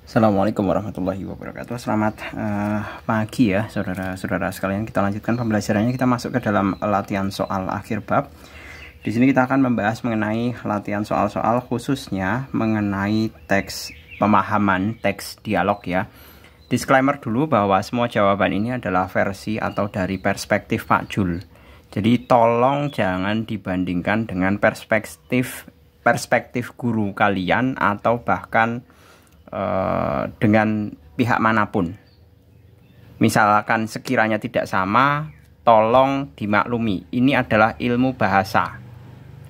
Assalamualaikum warahmatullahi wabarakatuh. Selamat pagi ya saudara-saudara sekalian. Kita lanjutkan pembelajarannya. Kita masuk ke dalam latihan soal akhir bab. Di sini kita akan membahas mengenai latihan soal-soal khususnya mengenai teks pemahaman teks dialog ya. Disclaimer dulu bahwa semua jawaban ini adalah versi atau dari perspektif Pak Jul. Jadi tolong jangan dibandingkan dengan perspektif guru kalian atau bahkan dengan pihak manapun. Misalkan sekiranya tidak sama, tolong dimaklumi. Ini adalah ilmu bahasa,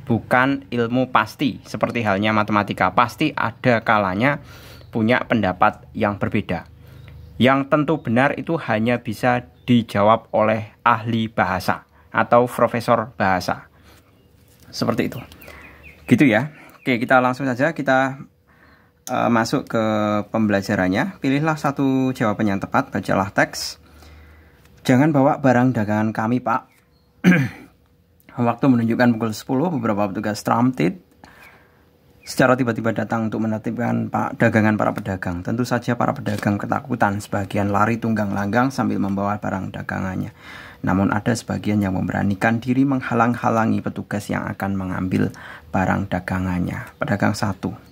bukan ilmu pasti. Seperti halnya matematika, pasti ada kalanya punya pendapat yang berbeda. Yang tentu benar itu hanya bisa dijawab oleh ahli bahasa atau profesor bahasa. Seperti itu. Gitu ya. Oke, kita langsung saja kita masuk ke pembelajarannya. Pilihlah satu jawaban yang tepat, bacalah teks. Jangan bawa barang dagangan kami, Pak. Waktu menunjukkan pukul 10, beberapa petugas Tramtit secara tiba-tiba datang untuk menertibkan dagangan para pedagang. Tentu saja para pedagang ketakutan, sebagian lari tunggang langgang sambil membawa barang dagangannya. Namun ada sebagian yang memberanikan diri menghalang-halangi petugas yang akan mengambil barang dagangannya. Pedagang 1.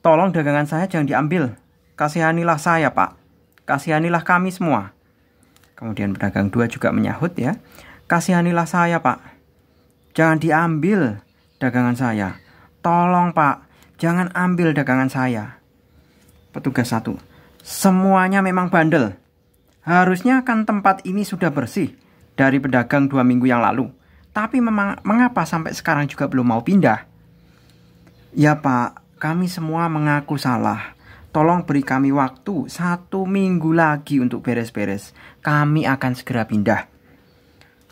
Tolong dagangan saya jangan diambil. Kasihanilah saya, Pak. Kasihanilah kami semua. Kemudian pedagang 2 juga menyahut ya. Kasihanilah saya, Pak. Jangan diambil dagangan saya. Tolong, Pak. Jangan ambil dagangan saya. Petugas 1. Semuanya memang bandel. Harusnya kan tempat ini sudah bersih dari pedagang 2 minggu yang lalu. Tapi mengapa sampai sekarang juga belum mau pindah? Ya, Pak. Kami semua mengaku salah. Tolong beri kami waktu 1 minggu lagi untuk beres-beres. Kami akan segera pindah.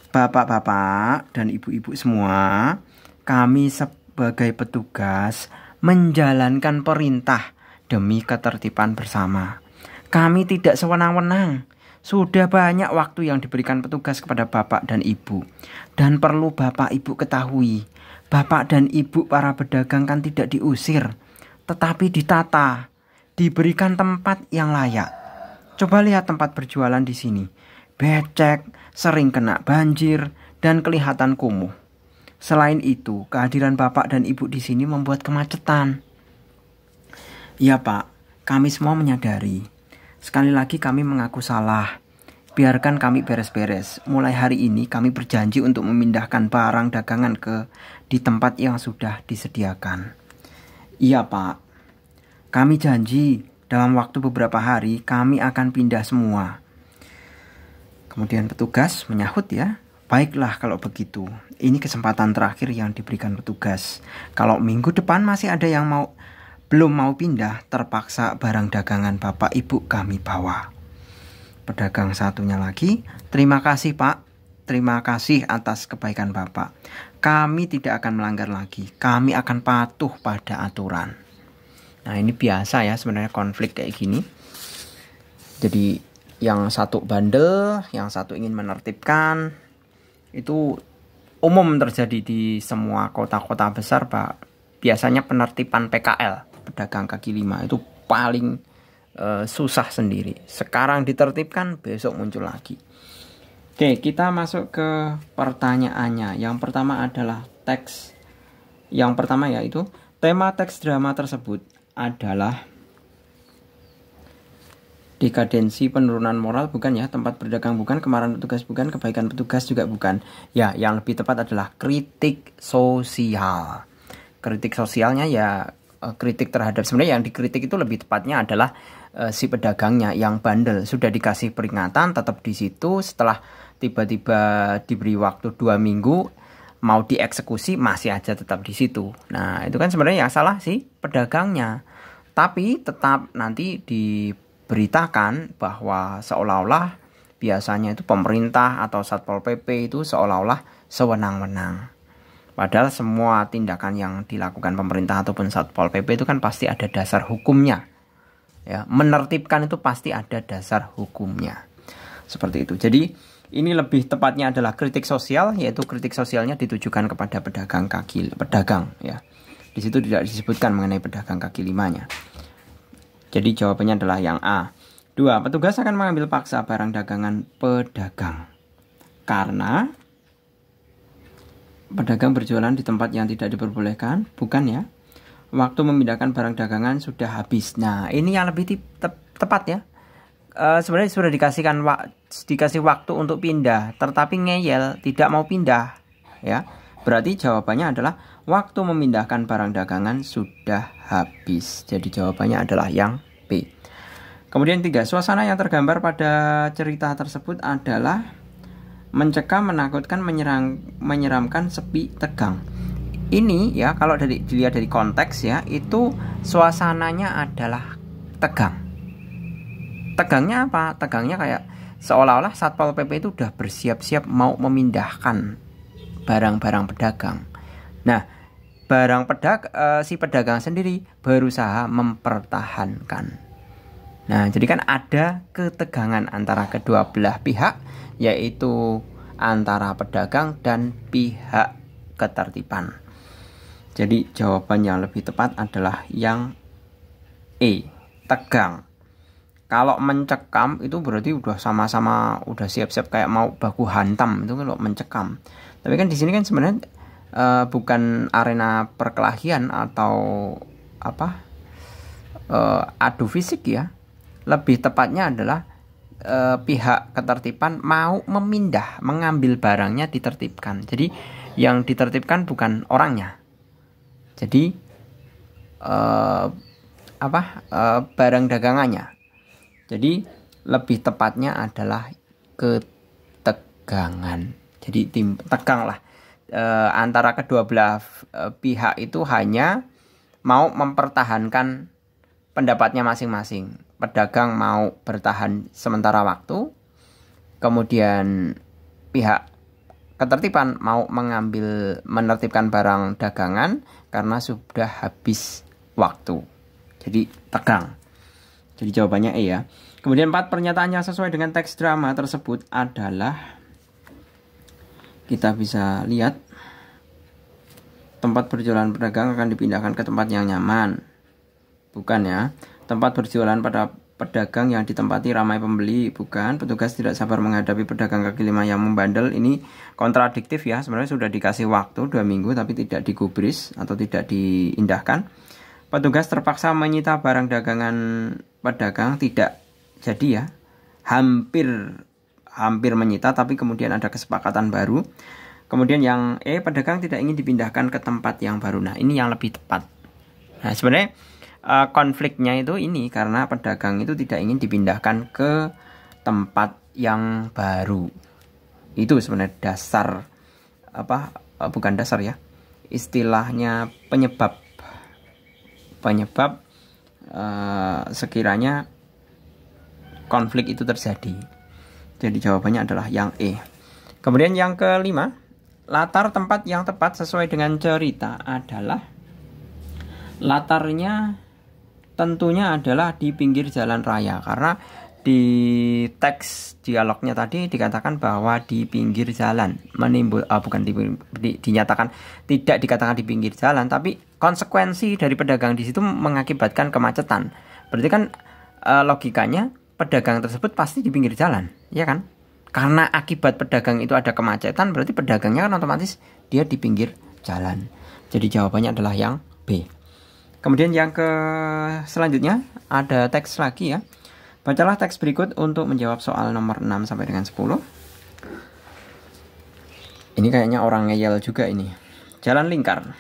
Bapak-bapak dan ibu-ibu semua, kami sebagai petugas menjalankan perintah demi ketertiban bersama. Kami tidak sewenang-wenang. Sudah banyak waktu yang diberikan petugas kepada bapak dan ibu. Dan perlu bapak ibu ketahui, bapak dan ibu para pedagang kan tidak diusir, tetapi ditata, diberikan tempat yang layak. Coba lihat tempat berjualan di sini. Becek, sering kena banjir, dan kelihatan kumuh. Selain itu, kehadiran bapak dan ibu di sini membuat kemacetan. Ya, Pak, kami semua menyadari. Sekali lagi kami mengaku salah. Biarkan kami beres-beres. Mulai hari ini kami berjanji untuk memindahkan barang dagangan di tempat yang sudah disediakan. Iya, Pak. Kami janji dalam waktu beberapa hari kami akan pindah semua. Kemudian petugas menyahut ya. Baiklah kalau begitu. Ini kesempatan terakhir yang diberikan petugas. Kalau minggu depan masih ada yang belum mau pindah, terpaksa barang dagangan bapak ibu kami bawa. Pedagang satunya lagi, terima kasih, Pak. Terima kasih atas kebaikan Bapak. Kami tidak akan melanggar lagi. Kami akan patuh pada aturan. Nah, ini biasa ya sebenarnya konflik kayak gini. Jadi yang satu bandel, yang satu ingin menertibkan. Itu umum terjadi di semua kota-kota besar, Pak. Biasanya penertiban PKL, pedagang kaki lima, itu paling susah sendiri. Sekarang ditertibkan, besok muncul lagi. Oke, kita masuk ke pertanyaannya. Yang pertama adalah teks. Yang pertama yaitu tema teks drama tersebut adalah dekadensi, penurunan moral bukan ya, tempat berdagang bukan, kemarahan petugas bukan, kebaikan petugas juga bukan. Ya, yang lebih tepat adalah kritik sosial. Kritik sosialnya ya kritik terhadap, sebenarnya yang dikritik itu lebih tepatnya adalah si pedagangnya yang bandel. Sudah dikasih peringatan tetap di situ, setelah tiba-tiba diberi waktu 2 minggu mau dieksekusi masih aja tetap di situ. Nah, itu kan sebenarnya yang salah si pedagangnya. Tapi tetap nanti diberitakan bahwa seolah-olah biasanya itu pemerintah atau Satpol PP itu seolah-olah sewenang-wenang. Padahal semua tindakan yang dilakukan pemerintah ataupun Satpol PP itu kan pasti ada dasar hukumnya. Ya, menertibkan itu pasti ada dasar hukumnya. Seperti itu. Jadi ini lebih tepatnya adalah kritik sosial, yaitu kritik sosialnya ditujukan kepada pedagang ya. Di situ tidak disebutkan mengenai pedagang kaki limanya. Jadi jawabannya adalah yang A. 2. Petugas akan mengambil paksa barang dagangan pedagang karena pedagang berjualan di tempat yang tidak diperbolehkan. Bukan ya. Waktu memindahkan barang dagangan sudah habis. Nah, ini yang lebih tepat ya. Sebenarnya sudah dikasih waktu untuk pindah, tetapi ngeyel tidak mau pindah ya. Berarti jawabannya adalah waktu memindahkan barang dagangan sudah habis. Jadi jawabannya adalah yang B. Kemudian 3, suasana yang tergambar pada cerita tersebut adalah mencekam, menakutkan, menyeramkan, sepi, tegang. Ini ya kalau dilihat dari konteks ya, itu suasananya adalah tegang. Tegangnya apa? Tegangnya kayak seolah-olah Satpol PP itu udah bersiap-siap mau memindahkan barang-barang pedagang. Nah, si pedagang sendiri berusaha mempertahankan. Nah, jadi kan ada ketegangan antara kedua belah pihak, yaitu antara pedagang dan pihak ketertiban. Jadi jawaban yang lebih tepat adalah yang E, tegang. Kalau mencekam itu berarti udah sama-sama udah siap-siap kayak mau baku hantam, itu kalau mencekam. Tapi kan di sini kan sebenarnya bukan arena perkelahian atau adu fisik ya. Lebih tepatnya adalah pihak ketertiban mau mengambil barangnya ditertibkan. Jadi yang ditertibkan bukan orangnya. Jadi barang dagangannya. Jadi lebih tepatnya adalah ketegangan. Jadi tegang lah. Antara kedua belah pihak itu hanya mau mempertahankan pendapatnya masing-masing. Pedagang mau bertahan sementara waktu, kemudian pihak ketertiban mau menertibkan barang dagangan karena sudah habis waktu. Jadi tegang. Jadi jawabannya E ya. Kemudian 4, pernyataan yang sesuai dengan teks drama tersebut adalah, kita bisa lihat, tempat berjualan pedagang akan dipindahkan ke tempat yang nyaman. Bukan ya. Tempat berjualan pada pedagang yang ditempati ramai pembeli. Bukan. Petugas tidak sabar menghadapi pedagang kaki lima yang membandel. Ini kontradiktif ya. Sebenarnya sudah dikasih waktu 2 minggu tapi tidak digubris atau tidak diindahkan. Petugas terpaksa menyita barang dagangan pedagang, tidak jadi ya. Hampir menyita tapi kemudian ada kesepakatan baru. Kemudian yang E, pedagang tidak ingin dipindahkan ke tempat yang baru. Nah, ini yang lebih tepat. Nah, sebenarnya konfliknya itu ini karena pedagang itu tidak ingin dipindahkan ke tempat yang baru. Itu sebenarnya dasar bukan dasar ya. Istilahnya penyebab sekiranya konflik itu terjadi. Jadi jawabannya adalah yang E. Kemudian yang kelima, latar tempat yang tepat sesuai dengan cerita adalah, latarnya tentunya adalah di pinggir jalan raya, karena di teks dialognya tadi dikatakan bahwa di pinggir jalan dinyatakan tidak dikatakan di pinggir jalan, tapi konsekuensi dari pedagang di situ mengakibatkan kemacetan. Berarti kan logikanya pedagang tersebut pasti di pinggir jalan, ya kan? Karena akibat pedagang itu ada kemacetan, berarti pedagangnya kan otomatis dia di pinggir jalan. Jadi jawabannya adalah yang B. Kemudian yang selanjutnya ada teks lagi ya. Bacalah teks berikut untuk menjawab soal nomor 6 sampai dengan 10. Ini kayaknya orang ngeyel juga ini. Jalan lingkar.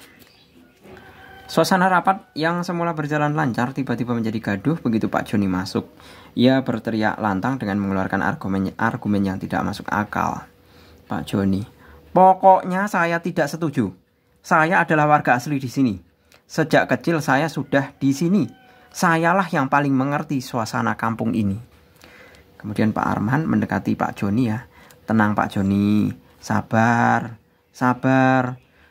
Suasana rapat yang semula berjalan lancar tiba-tiba menjadi gaduh begitu Pak Joni masuk. Ia berteriak lantang dengan mengeluarkan argumen yang tidak masuk akal. Pak Joni, pokoknya saya tidak setuju. Saya adalah warga asli di sini. Sejak kecil saya sudah di sini. Sayalah yang paling mengerti suasana kampung ini. Kemudian Pak Arman mendekati Pak Joni ya. Tenang Pak Joni, sabar.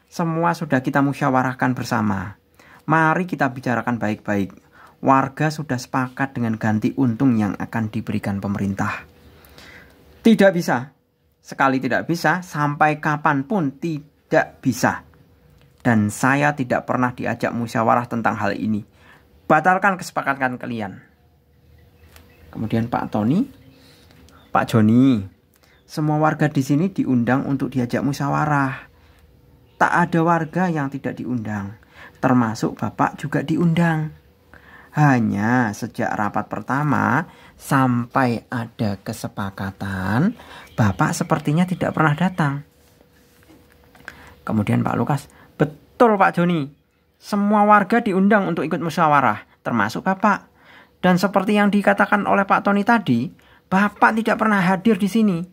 Semua sudah kita musyawarahkan bersama. Mari kita bicarakan baik-baik. Warga sudah sepakat dengan ganti untung yang akan diberikan pemerintah. Tidak bisa. Sekali tidak bisa, sampai kapanpun tidak bisa. Dan saya tidak pernah diajak musyawarah tentang hal ini. Batalkan kesepakatan kalian. Kemudian Pak Tony, Pak Joni, semua warga di sini diundang untuk diajak musyawarah. Tak ada warga yang tidak diundang, termasuk Bapak juga diundang. Hanya sejak rapat pertama sampai ada kesepakatan, Bapak sepertinya tidak pernah datang. Kemudian Pak Lukas, betul Pak Joni, semua warga diundang untuk ikut musyawarah, termasuk Bapak. Dan seperti yang dikatakan oleh Pak Tony tadi, Bapak tidak pernah hadir di sini.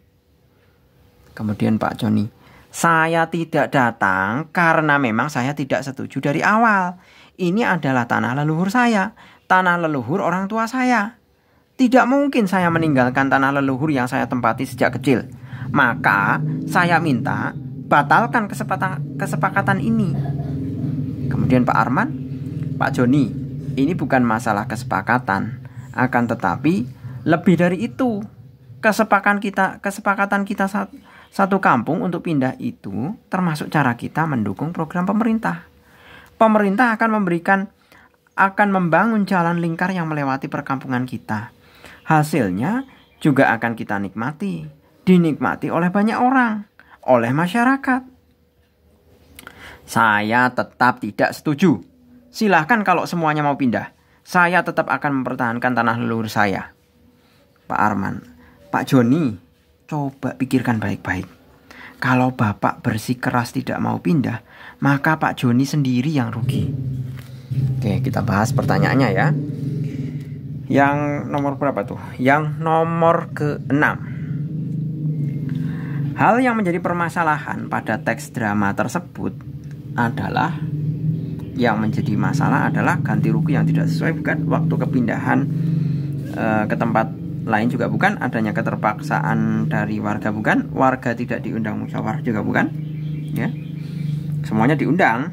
Kemudian Pak Joni, saya tidak datang karena memang saya tidak setuju dari awal. Ini adalah tanah leluhur saya, tanah leluhur orang tua saya. Tidak mungkin saya meninggalkan tanah leluhur yang saya tempati sejak kecil. Maka saya minta batalkan kesepakatan ini. Kemudian Pak Arman, Pak Joni, ini bukan masalah kesepakatan, akan tetapi lebih dari itu. Kesepakatan kita satu kampung untuk pindah itu termasuk cara kita mendukung program pemerintah. Pemerintah akan membangun jalan lingkar yang melewati perkampungan kita. Hasilnya juga akan kita dinikmati oleh banyak orang, oleh masyarakat. Saya tetap tidak setuju. Silahkan kalau semuanya mau pindah. Saya tetap akan mempertahankan tanah leluhur saya. Pak Arman, Pak Joni, coba pikirkan baik-baik. Kalau Bapak bersikeras tidak mau pindah, maka Pak Joni sendiri yang rugi. Oke, kita bahas pertanyaannya ya. Yang nomor berapa tuh? Yang nomor ke-6. Hal yang menjadi permasalahan pada teks drama tersebut adalah ganti rugi yang tidak sesuai, bukan, waktu kepindahan ke tempat lain juga bukan, adanya keterpaksaan dari warga bukan, warga tidak diundang musyawarah juga bukan, ya. Semuanya diundang,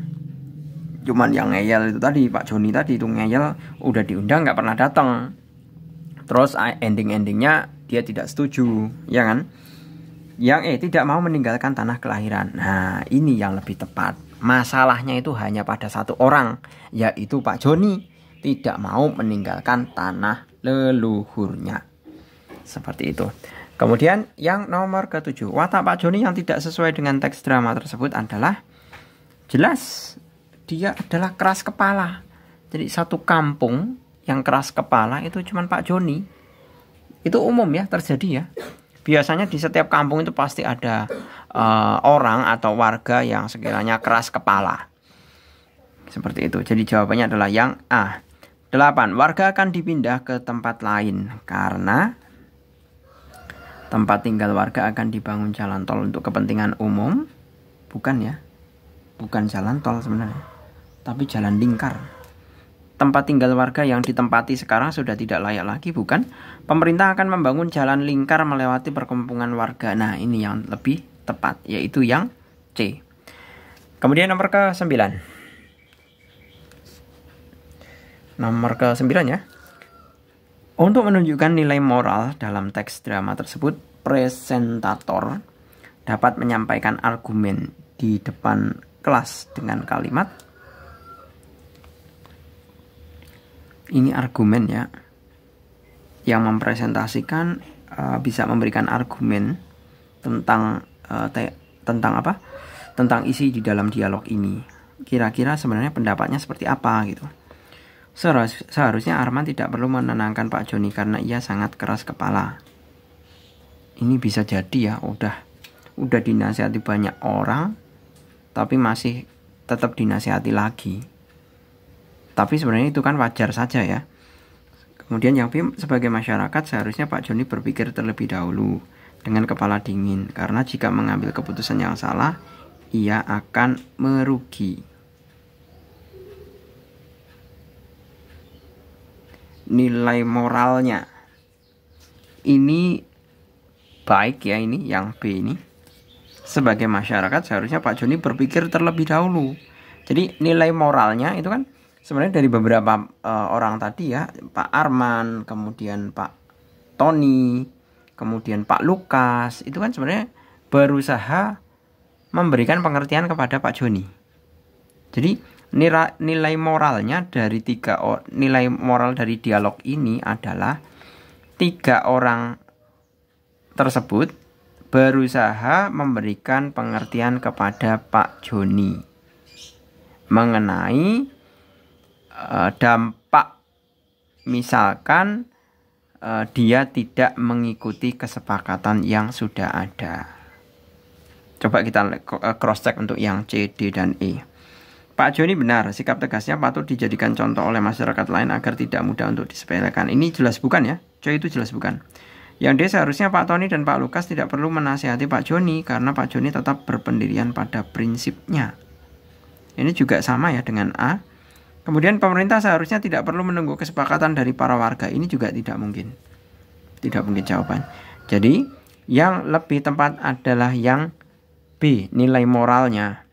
cuman yang ngeyel itu tadi, Pak Joni tadi itu ngeyel, udah diundang nggak pernah datang, terus endingnya dia tidak setuju, ya kan? Yang tidak mau meninggalkan tanah kelahiran. Nah, ini yang lebih tepat. Masalahnya itu hanya pada satu orang, yaitu Pak Joni tidak mau meninggalkan tanah leluhurnya. Seperti itu. Kemudian yang nomor ke-7, watak Pak Joni yang tidak sesuai dengan teks drama tersebut adalah jelas dia adalah keras kepala. Jadi satu kampung yang keras kepala itu cuma Pak Joni. Itu umum ya, terjadi ya. Biasanya di setiap kampung itu pasti ada orang atau warga yang sekiranya keras kepala. Seperti itu. Jadi jawabannya adalah yang A. 8. Warga akan dipindah ke tempat lain karena tempat tinggal warga akan dibangun jalan tol untuk kepentingan umum. Bukan ya. Bukan jalan tol sebenarnya, tapi jalan lingkar. Tempat tinggal warga yang ditempati sekarang sudah tidak layak lagi, bukan? Pemerintah akan membangun jalan lingkar melewati perkampungan warga. Nah, ini yang lebih tepat, yaitu yang C. Kemudian nomor ke-9. Nomor ke-9 ya. Untuk menunjukkan nilai moral dalam teks drama tersebut, presentator dapat menyampaikan argumen di depan kelas dengan kalimat, ini argumen ya, yang mempresentasikan bisa memberikan argumen tentang apa? Tentang isi di dalam dialog ini. Kira-kira sebenarnya pendapatnya seperti apa gitu. Seharusnya Arman tidak perlu menenangkan Pak Joni karena ia sangat keras kepala. Ini bisa jadi ya, udah dinasihati banyak orang, tapi masih tetap dinasihati lagi. Tapi sebenarnya itu kan wajar saja ya. Kemudian yang B, sebagai masyarakat seharusnya Pak Joni berpikir terlebih dahulu dengan kepala dingin, karena jika mengambil keputusan yang salah, ia akan merugi. Nilai moralnya ini baik ya, ini yang B ini. Sebagai masyarakat seharusnya Pak Joni berpikir terlebih dahulu. Jadi nilai moralnya itu kan sebenarnya dari beberapa orang tadi ya, Pak Arman, kemudian Pak Tony, kemudian Pak Lukas, itu kan sebenarnya berusaha memberikan pengertian kepada Pak Joni. Jadi nilai moralnya dari nilai moral dari dialog ini adalah 3 orang tersebut berusaha memberikan pengertian kepada Pak Joni mengenai dampak misalkan dia tidak mengikuti kesepakatan yang sudah ada. Coba kita cross check untuk yang C, D, dan E. Pak Joni benar, sikap tegasnya patut dijadikan contoh oleh masyarakat lain agar tidak mudah untuk disepelekan. Ini jelas bukan ya? C itu jelas bukan. Yang D, seharusnya Pak Tony dan Pak Lukas tidak perlu menasihati Pak Joni karena Pak Joni tetap berpendirian pada prinsipnya. Ini juga sama ya dengan A. Kemudian pemerintah seharusnya tidak perlu menunggu kesepakatan dari para warga. Ini juga tidak mungkin. Tidak mungkin jawaban. Jadi yang lebih tepat adalah yang B, nilai moralnya.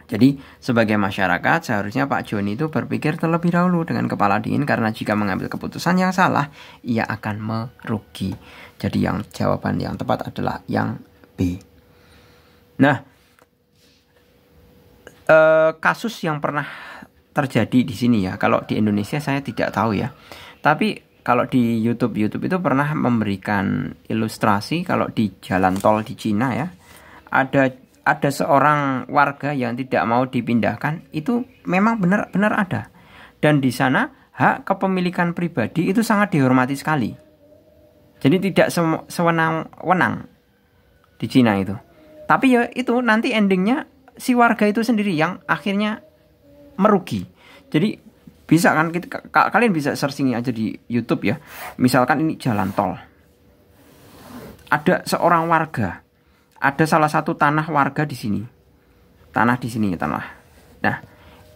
Jadi sebagai masyarakat seharusnya Pak Joni itu berpikir terlebih dahulu dengan kepala dingin karena jika mengambil keputusan yang salah ia akan merugi. Jadi yang jawaban yang tepat adalah yang B. Nah, kasus yang pernah terjadi di sini ya, kalau di Indonesia saya tidak tahu ya. Tapi kalau di YouTube itu pernah memberikan ilustrasi kalau di jalan tol di Cina ya, ada seorang warga yang tidak mau dipindahkan, itu memang benar-benar ada. Dan di sana hak kepemilikan pribadi itu sangat dihormati sekali. Jadi tidak sewenang-wenang di Cina itu. Tapi ya itu nanti endingnya si warga itu sendiri yang akhirnya merugi. Jadi bisa kan kalian bisa searching aja di YouTube ya. Misalkan ini jalan tol. Ada seorang warga, ada salah satu tanah warga di sini. Tanah di sini, tanah. Nah,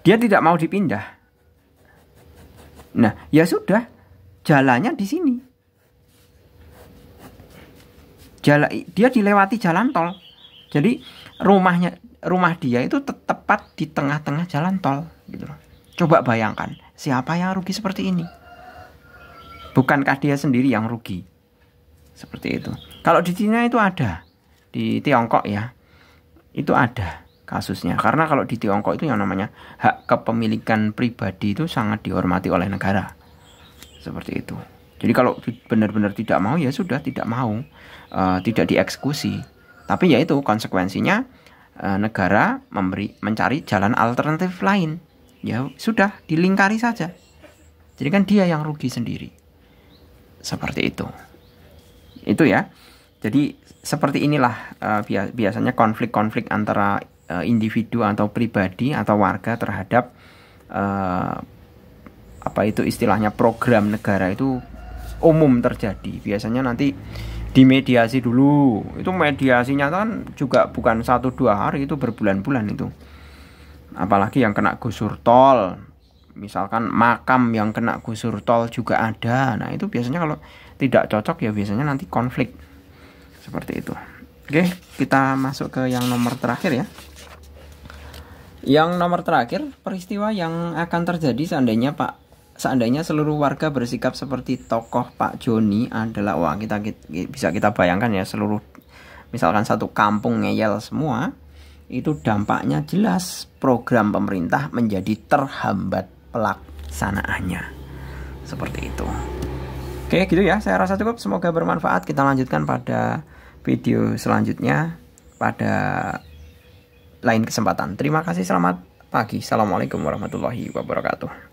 dia tidak mau dipindah. Nah, ya sudah, jalannya di sini. Dia dilewati jalan tol. Jadi rumah dia itu tepat di tengah-tengah jalan tol gitu loh. Coba bayangkan, siapa yang rugi seperti ini? Bukankah dia sendiri yang rugi? Seperti itu. Kalau di Cina itu ada, di Tiongkok ya, itu ada kasusnya. Karena kalau di Tiongkok itu yang namanya hak kepemilikan pribadi itu sangat dihormati oleh negara. Seperti itu. Jadi kalau benar-benar tidak mau ya sudah tidak mau, tidak dieksekusi. Tapi ya itu konsekuensinya negara mencari jalan alternatif lain. Ya sudah dilingkari saja. Jadi kan dia yang rugi sendiri. Seperti itu. Itu ya. Jadi seperti inilah biasanya konflik-konflik antara individu atau pribadi atau warga terhadap apa itu istilahnya program negara itu umum terjadi. Biasanya nanti dimediasi dulu. Itu mediasinya kan juga bukan 1-2 hari, itu berbulan-bulan itu. Apalagi yang kena gusur tol, misalkan makam yang kena gusur tol juga ada. Nah itu biasanya kalau tidak cocok ya biasanya nanti konflik. Seperti itu. Oke, kita masuk ke yang nomor terakhir ya. Yang nomor terakhir, peristiwa yang akan terjadi seandainya seluruh warga bersikap seperti tokoh Pak Joni adalah, wah bisa kita bayangkan ya, seluruh misalkan satu kampung ngeyel semua, itu dampaknya jelas program pemerintah menjadi terhambat pelaksanaannya. Seperti itu. Oke gitu ya, saya rasa cukup, semoga bermanfaat. Kita lanjutkan pada video selanjutnya pada lain kesempatan. Terima kasih, selamat pagi. Assalamualaikum warahmatullahi wabarakatuh.